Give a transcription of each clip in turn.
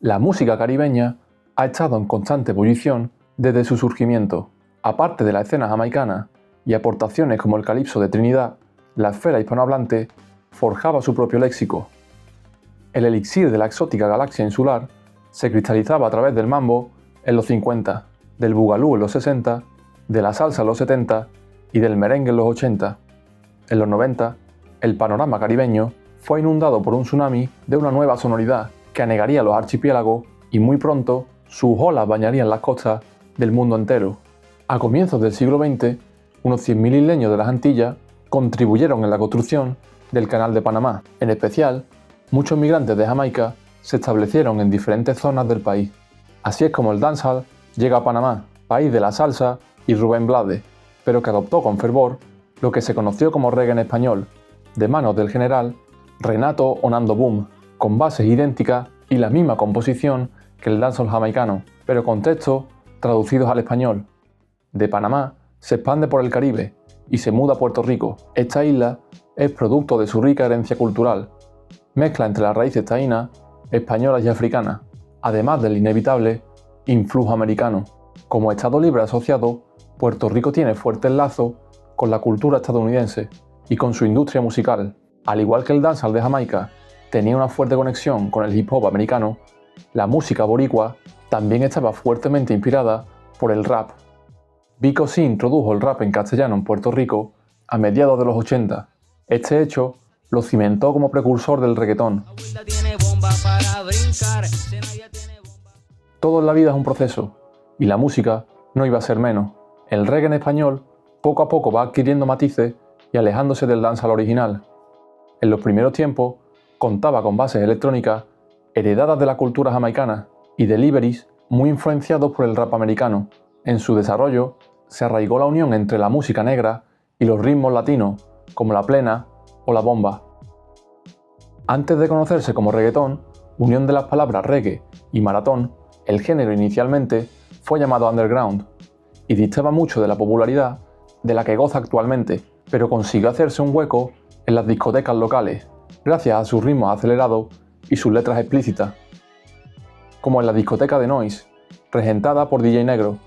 La música caribeña ha estado en constante ebullición desde su surgimiento. Aparte de la escena jamaicana y aportaciones como el calipso de Trinidad, la esfera hispanohablante forjaba su propio léxico. El elixir de la exótica galaxia insular se cristalizaba a través del mambo en los 50, del bugalú en los 60, de la salsa en los 70 y del merengue en los 80. En los 90, el panorama caribeño fue inundado por un tsunami de una nueva sonoridad que anegaría los archipiélagos y muy pronto sus olas bañarían las costas del mundo entero. A comienzos del siglo XX, unos 100.000 isleños de las Antillas contribuyeron en la construcción del Canal de Panamá. En especial, muchos migrantes de Jamaica se establecieron en diferentes zonas del país. Así es como el dancehall llega a Panamá, país de la salsa y Rubén Blades, pero que adoptó con fervor lo que se conoció como reggae en español, de manos del general Renato Onando Boom, con bases idénticas y la misma composición que el dancehall jamaicano, pero con textos traducidos al español. De Panamá se expande por el Caribe y se muda a Puerto Rico. Esta isla es producto de su rica herencia cultural, mezcla entre las raíces taínas, españolas y africanas, además del inevitable influjo americano. Como Estado libre asociado, Puerto Rico tiene fuertes lazos con la cultura estadounidense y con su industria musical. Al igual que el dancehall de Jamaica tenía una fuerte conexión con el hip hop americano, la música boricua también estaba fuertemente inspirada por el rap. Vico C introdujo el rap en castellano en Puerto Rico a mediados de los 80. Este hecho lo cimentó como precursor del reggaetón. Todo en la vida es un proceso, y la música no iba a ser menos. El reggae en español poco a poco va adquiriendo matices y alejándose del dancehall original. En los primeros tiempos contaba con bases electrónicas heredadas de la cultura jamaicana y deliveries muy influenciados por el rap americano. En su desarrollo se arraigó la unión entre la música negra y los ritmos latinos, como la plena o la bomba. Antes de conocerse como reggaetón, unión de las palabras reggae y maratón, el género inicialmente fue llamado underground y distaba mucho de la popularidad de la que goza actualmente, pero consiguió hacerse un hueco en las discotecas locales, gracias a sus ritmos acelerados y sus letras explícitas, como en la discoteca de Noise, regentada por DJ Negro,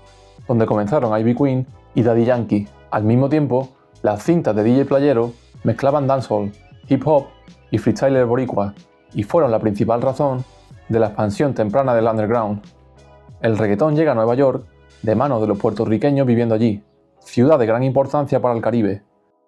donde comenzaron Ivy Queen y Daddy Yankee. Al mismo tiempo, las cintas de DJ Playero mezclaban dancehall, hip hop y freestyler boricua, y fueron la principal razón de la expansión temprana del underground. El reggaetón llega a Nueva York de manos de los puertorriqueños viviendo allí, ciudad de gran importancia para el Caribe,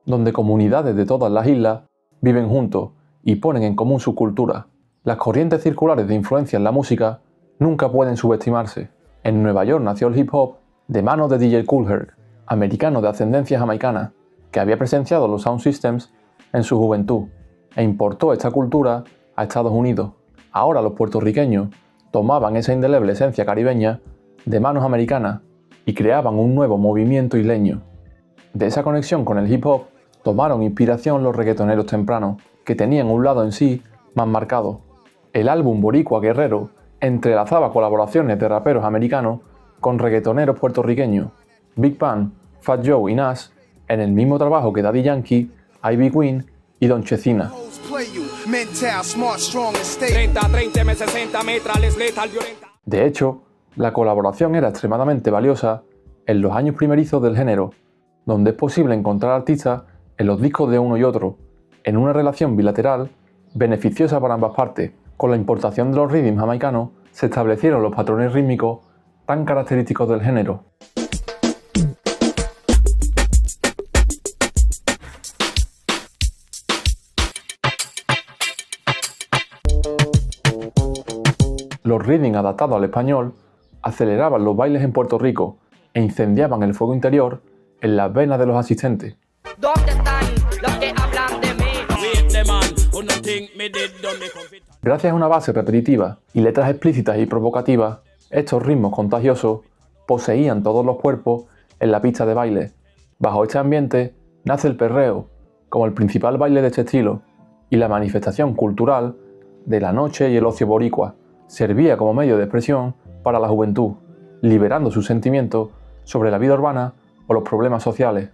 donde comunidades de todas las islas viven juntos y ponen en común su cultura. Las corrientes circulares de influencia en la música nunca pueden subestimarse. En Nueva York nació el hip hop de manos de DJ Kool Herc, americano de ascendencia jamaicana, que había presenciado los sound systems en su juventud e importó esta cultura a Estados Unidos. Ahora los puertorriqueños tomaban esa indeleble esencia caribeña de manos americanas y creaban un nuevo movimiento isleño. De esa conexión con el hip hop tomaron inspiración los reggaetoneros tempranos, que tenían un lado en sí más marcado. El álbum Boricua Guerrero entrelazaba colaboraciones de raperos americanos con reggaetoneros puertorriqueños. Big Pun, Fat Joe y Nas en el mismo trabajo que Daddy Yankee, Ivy Queen y Don Chesina. De hecho, la colaboración era extremadamente valiosa en los años primerizos del género, donde es posible encontrar artistas en los discos de uno y otro, en una relación bilateral beneficiosa para ambas partes. Con la importación de los rhythms jamaicanos se establecieron los patrones rítmicos tan característicos del género. Los rhythms adaptados al español aceleraban los bailes en Puerto Rico e incendiaban el fuego interior en las venas de los asistentes. ¿Dónde están los que hablan de mí? Gracias a una base repetitiva y letras explícitas y provocativas, estos ritmos contagiosos poseían todos los cuerpos en la pista de baile. Bajo este ambiente nace el perreo, como el principal baile de este estilo, y la manifestación cultural de la noche y el ocio boricua. Servía como medio de expresión para la juventud, liberando sus sentimientos sobre la vida urbana o los problemas sociales.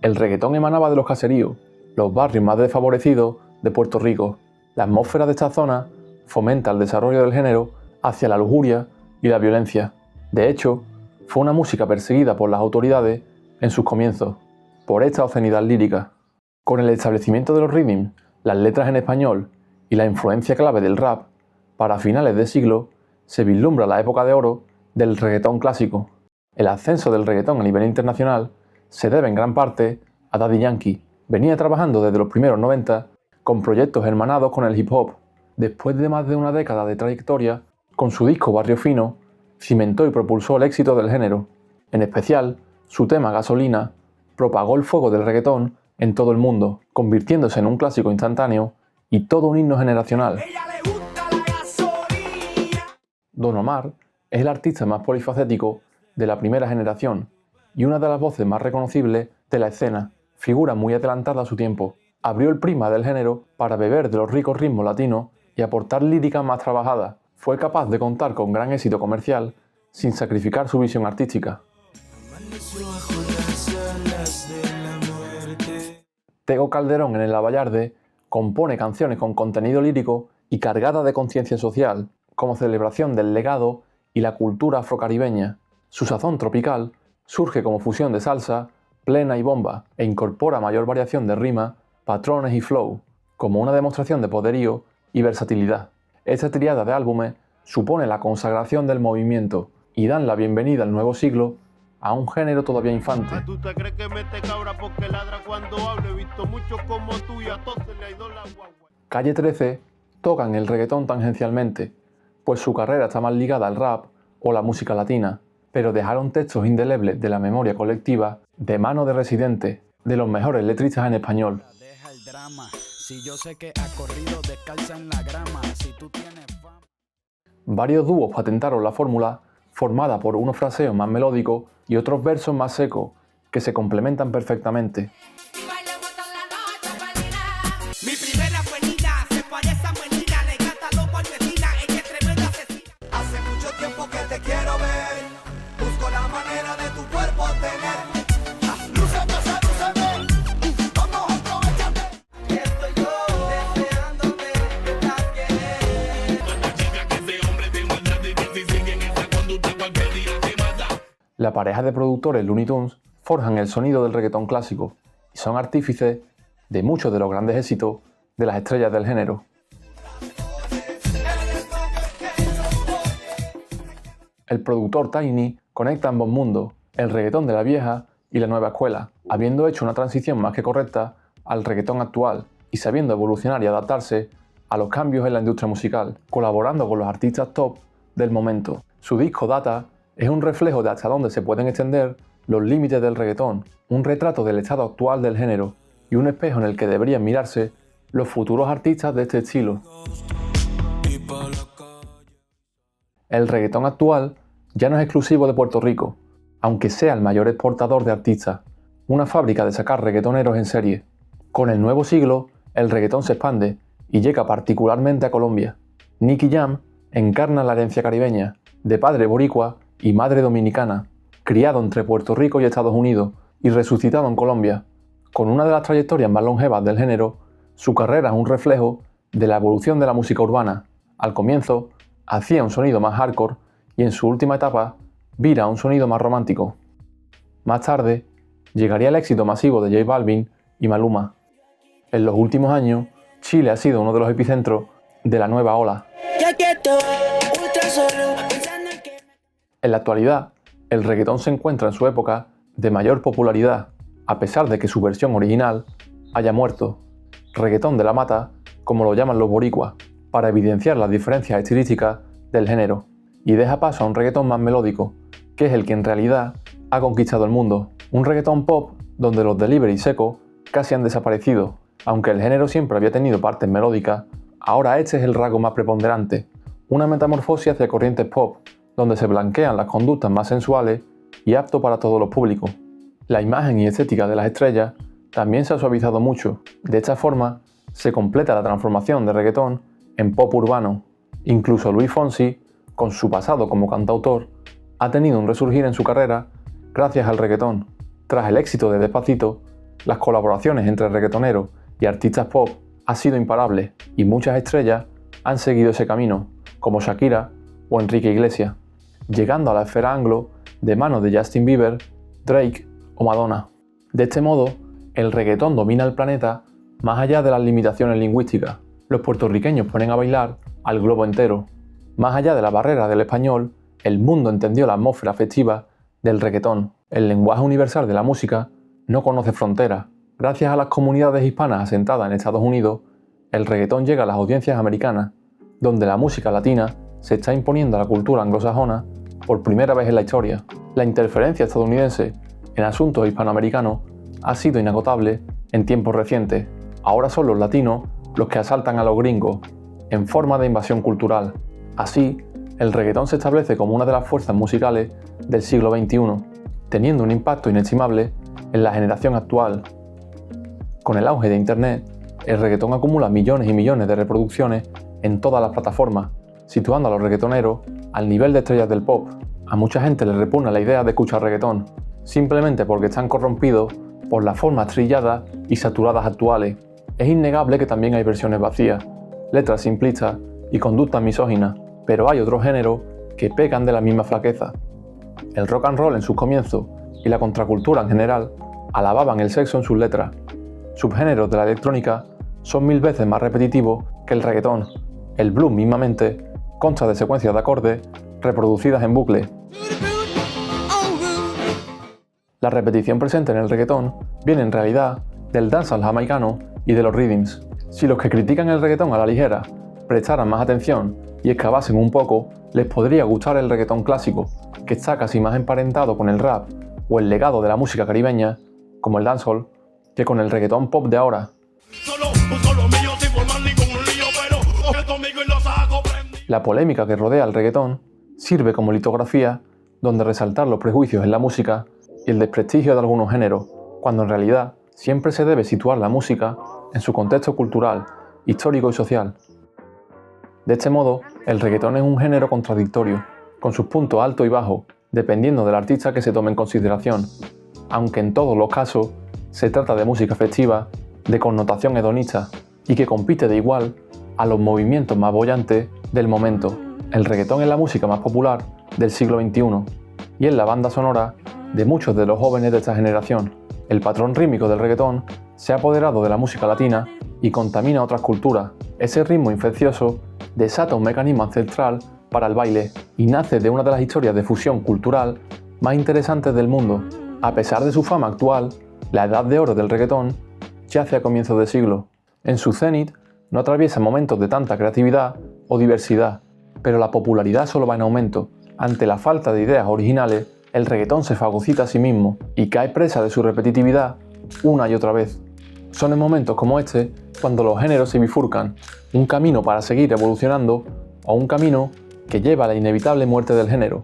El reggaetón emanaba de los caseríos, los barrios más desfavorecidos de Puerto Rico. La atmósfera de esta zona fomenta el desarrollo del género hacia la lujuria y la violencia. De hecho, fue una música perseguida por las autoridades en sus comienzos, por esta obscenidad lírica. Con el establecimiento de los rhythms, las letras en español y la influencia clave del rap, para finales de siglo se vislumbra la época de oro del reggaetón clásico. El ascenso del reggaetón a nivel internacional se debe en gran parte a Daddy Yankee. Venía trabajando desde los primeros 90 con proyectos hermanados con el hip hop. Después de más de una década de trayectoria, con su disco Barrio Fino, cimentó y propulsó el éxito del género. En especial, su tema Gasolina propagó el fuego del reggaetón en todo el mundo, convirtiéndose en un clásico instantáneo y todo un himno generacional. Don Omar es el artista más polifacético de la primera generación y una de las voces más reconocibles de la escena, figura muy adelantada a su tiempo. Abrió el prisma del género para beber de los ricos ritmos latinos y aportar líricas más trabajadas. Fue capaz de contar con gran éxito comercial sin sacrificar su visión artística. Tego Calderón en el Lavallarde compone canciones con contenido lírico y cargadas de conciencia social, como celebración del legado y la cultura afrocaribeña. Su sazón tropical surge como fusión de salsa, plena y bomba, e incorpora mayor variación de rima, patrones y flow, como una demostración de poderío y versatilidad. Esta triada de álbumes supone la consagración del movimiento y dan la bienvenida al nuevo siglo a un género todavía infante. ¿Tú te crees que mete cabra porque ladra cuando hablo? He visto muchos como tú y a todos se le ha ido la guagua. Calle 13 tocan el reggaetón tangencialmente, pues su carrera está más ligada al rap o la música latina, pero dejaron textos indelebles de la memoria colectiva de mano de Residente, de los mejores letristas en español. Deja el drama. Si yo sé que ha corrido descalza en la grama, si tú tienes fama. Varios dúos patentaron la fórmula, formada por unos fraseos más melódicos y otros versos más secos, que se complementan perfectamente. Mi primera buenina se parece a buenina, le gata los vecina, ella es tremenda asesina. Hace mucho tiempo que te quiero ver, busco la manera de tu cuerpo tener. Lúceme, sedúceme, vamos, aprovechate. Y estoy yo deseándote estar La pareja de productores Looney Tunes forjan el sonido del reggaetón clásico y son artífices de muchos de los grandes éxitos de las estrellas del género. El productor Tiny conecta ambos mundos, el reggaetón de la vieja y la nueva escuela, habiendo hecho una transición más que correcta al reggaetón actual y sabiendo evolucionar y adaptarse a los cambios en la industria musical, colaborando con los artistas top del momento. Su disco Data es un reflejo de hasta dónde se pueden extender los límites del reggaetón, un retrato del estado actual del género y un espejo en el que deberían mirarse los futuros artistas de este estilo. El reggaetón actual ya no es exclusivo de Puerto Rico, aunque sea el mayor exportador de artistas, una fábrica de sacar reggaetoneros en serie. Con el nuevo siglo, el reggaetón se expande y llega particularmente a Colombia. Nicky Jam encarna la herencia caribeña, de padre boricua y madre dominicana, criado entre Puerto Rico y Estados Unidos y resucitado en Colombia. Con una de las trayectorias más longevas del género, su carrera es un reflejo de la evolución de la música urbana. Al comienzo, hacía un sonido más hardcore y en su última etapa, vira a un sonido más romántico. Más tarde, llegaría el éxito masivo de J Balvin y Maluma. En los últimos años, Chile ha sido uno de los epicentros de la nueva ola. En la actualidad, el reggaetón se encuentra en su época de mayor popularidad, a pesar de que su versión original haya muerto. Reggaetón de la mata, como lo llaman los boricuas, para evidenciar las diferencias estilísticas del género, y deja paso a un reggaetón más melódico, que es el que en realidad ha conquistado el mundo. Un reggaetón pop donde los delivery secos casi han desaparecido. Aunque el género siempre había tenido partes melódicas, ahora este es el rasgo más preponderante. Una metamorfosis hacia corrientes pop, donde se blanquean las conductas más sensuales y apto para todos los públicos. La imagen y estética de las estrellas también se ha suavizado mucho. De esta forma, se completa la transformación de reggaetón en pop urbano. Incluso Luis Fonsi, con su pasado como cantautor, ha tenido un resurgir en su carrera gracias al reggaetón. Tras el éxito de Despacito, las colaboraciones entre reggaetoneros y artistas pop han sido imparables y muchas estrellas han seguido ese camino, como Shakira o Enrique Iglesias, llegando a la esfera anglo de manos de Justin Bieber, Drake o Madonna. De este modo, el reggaetón domina el planeta más allá de las limitaciones lingüísticas. Los puertorriqueños ponen a bailar al globo entero. Más allá de la barrera del español, el mundo entendió la atmósfera festiva del reggaetón. El lenguaje universal de la música no conoce fronteras. Gracias a las comunidades hispanas asentadas en Estados Unidos, el reggaetón llega a las audiencias americanas, donde la música latina se está imponiendo a la cultura anglosajona por primera vez en la historia. La interferencia estadounidense en asuntos hispanoamericanos ha sido inagotable en tiempos recientes. Ahora son los latinos los que asaltan a los gringos, en forma de invasión cultural. Así, el reggaetón se establece como una de las fuerzas musicales del siglo XXI, teniendo un impacto inestimable en la generación actual. Con el auge de Internet, el reggaetón acumula millones y millones de reproducciones en todas las plataformas, situando a los reggaetoneros al nivel de estrellas del pop. A mucha gente le repugna la idea de escuchar reggaetón, simplemente porque están corrompidos por las formas trilladas y saturadas actuales. Es innegable que también hay versiones vacías, letras simplistas y conductas misóginas, pero hay otros géneros que pecan de la misma flaqueza. El rock and roll en sus comienzos y la contracultura en general alababan el sexo en sus letras. Subgéneros de la electrónica son 1000 veces más repetitivos que el reggaetón. El blues mismamente consta de secuencias de acordes reproducidas en bucle. La repetición presente en el reggaetón viene en realidad del dancehall jamaicano y de los rhythms. Si los que critican el reggaetón a la ligera prestaran más atención y excavasen un poco, les podría gustar el reggaetón clásico, que está casi más emparentado con el rap o el legado de la música caribeña, como el dancehall, que con el reggaetón pop de ahora. La polémica que rodea el reggaetón sirve como litografía donde resaltar los prejuicios en la música y el desprestigio de algunos géneros, cuando en realidad siempre se debe situar la música en su contexto cultural, histórico y social. De este modo, el reggaetón es un género contradictorio, con sus puntos altos y bajos, dependiendo del artista que se tome en consideración, aunque en todos los casos se trata de música festiva, de connotación hedonista, y que compite de igual a los movimientos más bollantes del momento. El reggaetón es la música más popular del siglo XXI, y es la banda sonora de muchos de los jóvenes de esta generación. El patrón rítmico del reggaetón se ha apoderado de la música latina y contamina otras culturas. Ese ritmo infeccioso desata un mecanismo ancestral para el baile y nace de una de las historias de fusión cultural más interesantes del mundo. A pesar de su fama actual, la edad de oro del reggaetón yace a comienzos de siglo. En su cenit no atraviesa momentos de tanta creatividad o diversidad, pero la popularidad solo va en aumento. Ante la falta de ideas originales, el reggaetón se fagocita a sí mismo y cae presa de su repetitividad una y otra vez. Son en momentos como este cuando los géneros se bifurcan, un camino para seguir evolucionando o un camino que lleva a la inevitable muerte del género.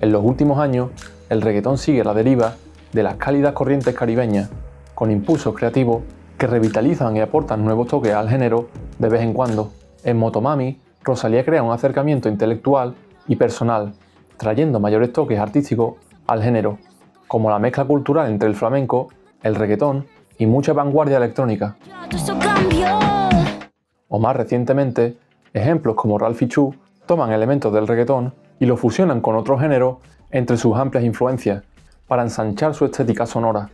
En los últimos años, el reggaetón sigue la deriva de las cálidas corrientes caribeñas, con impulsos creativos que revitalizan y aportan nuevos toques al género de vez en cuando. En Motomami, Rosalía crea un acercamiento intelectual y personal, trayendo mayores toques artísticos al género, como la mezcla cultural entre el flamenco, el reggaetón y mucha vanguardia electrónica. O más recientemente, ejemplos como Ralph y Chu toman elementos del reggaetón y lo fusionan con otros géneros entre sus amplias influencias, para ensanchar su estética sonora.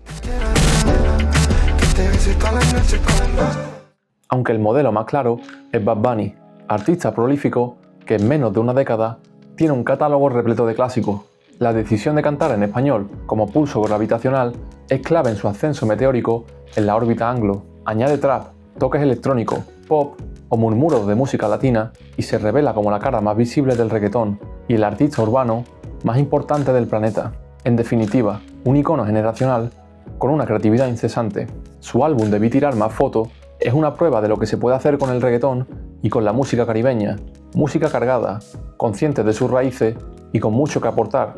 Aunque el modelo más claro es Bad Bunny, artista prolífico que en menos de una década tiene un catálogo repleto de clásicos. La decisión de cantar en español como pulso gravitacional es clave en su ascenso meteórico en la órbita anglo. Añade trap, toques electrónicos, pop o murmuros de música latina y se revela como la cara más visible del reggaetón y el artista urbano más importante del planeta. En definitiva, un icono generacional con una creatividad incesante. Su álbum Debí tirar más fotos es una prueba de lo que se puede hacer con el reggaetón y con la música caribeña, música cargada, consciente de sus raíces y con mucho que aportar.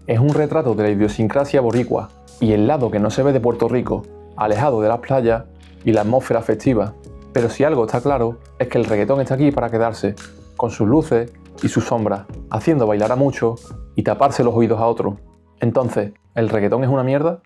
Es un retrato de la idiosincrasia boricua y el lado que no se ve de Puerto Rico, alejado de las playas y la atmósfera festiva. Pero si algo está claro es que el reggaetón está aquí para quedarse, con sus luces y sus sombras, haciendo bailar a muchos y taparse los oídos a otros. Entonces, ¿el reggaetón es una mierda?